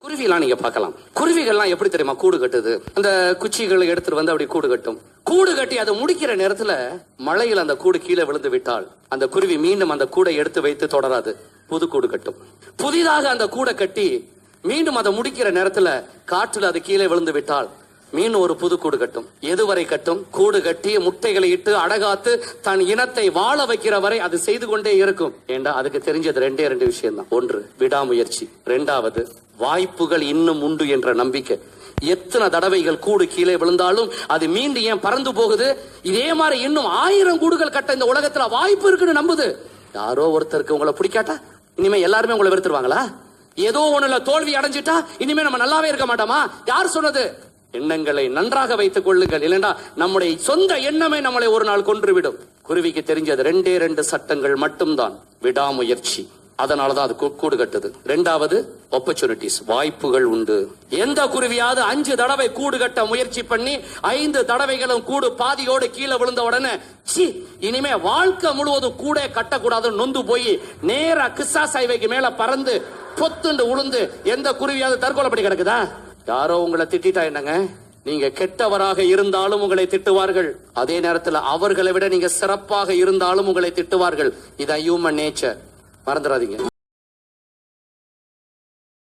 குருவிலாம் நீங்க பார்க்கலாம். குருவிகள்லாம் எப்படி தெரியுமா கூடு கட்டுது? அந்த குச்சிகளை எடுத்துட்டு வந்து அப்படி கூடு கட்டும். கூடு கட்டி அதை முடிக்கிற நேரத்துல மழையில் அந்த கூடு கீழே விழுந்து விட்டால் அந்த குருவி மீண்டும் அந்த கூடை எடுத்து வைத்து தொடராது, புது கூடு கட்டும். புதிதாக அந்த கூடை கட்டி மீண்டும் அதை முடிக்கிற நேரத்துல காற்றுல அது கீழே விழுந்து விட்டால் மீன் ஒரு புது கூடு கட்டும். எதுவரை கட்டும்? கூடு கட்டி முட்டைகளை இட்டு அடகாத்து தன் இனத்தை வாழ வைக்கிற வரை அது செய்து கொண்டே இருக்கும். ஏண்டா அதுக்கு தெரிஞ்சது ரெண்டு விஷயம் தான். ஒன்று விடாமுயற்சி, இரண்டாவது வாய்ப்புகள் இன்னும் உண்டு என்ற நம்பிக்கை. எத்தனை தடவைகள் கூடு கீழே விழுந்தாலும் அது மீண்டும் ஏன் பறந்து போகுது? இதே மாதிரி இன்னும் 1000 கூடுகள் கட்ட இந்த உலகத்துல வாய்ப்பு இருக்குன்னு நம்புது. யாரோ ஒருத்தருக்கு உங்களை பிடிக்காட்டா இனிமே எல்லாருமே உங்களை வெறுத்துருவாங்களா? ஏதோ ஒண்ணுல தோல்வி அடைஞ்சிட்டா இனிமே நம்ம நல்லாவே இருக்க மாட்டோமா? யார் சொன்னது? எண்ணங்களை நன்றாக வைத்துக் கொள்ளுங்கள், இல்லைன்னா நம்முடைய சொந்த எண்ணமே நம்மளை ஒரு நாள் கொன்றுவிடும். குருவிக்கு தெரிஞ்சது 2 சட்டங்கள் மட்டும்தான். விடாமுயற்சி, அதனாலதான் அது கூடு கட்டுது. இரண்டாவது ஆப்பர்ச்சுனிட்டிஸ், வாய்ப்புகள் உண்டு. எந்த குருவியாவது 5 தடவை கூடு கட்ட முயற்சி பண்ணி 5 தடவைகளும் கூடு பாதியோடு கீழே விழுந்த உடனே இனிமே வாழ்க்கை முழுவதும் கூட கட்டக்கூடாதுன்னு நொந்து போய் நேரா கிஸ்ஸா சைவைக்கு மேல பறந்து பொத்துண்டு உளுந்து எந்த குருவியாவது தற்கொலைப்படி கிடக்குதா? யாரோ உங்களை திட்டா என்னங்க, நீங்க கெட்டவராக இருந்தாலும் உங்களை திட்டுவார்கள். அதே நேரத்தில் அவர்களை விட நீங்க சிறப்பாக இருந்தாலும் உங்களை திட்டுவார்கள். இது ஹியூமன் நேச்சர், மறந்துடாதீங்க.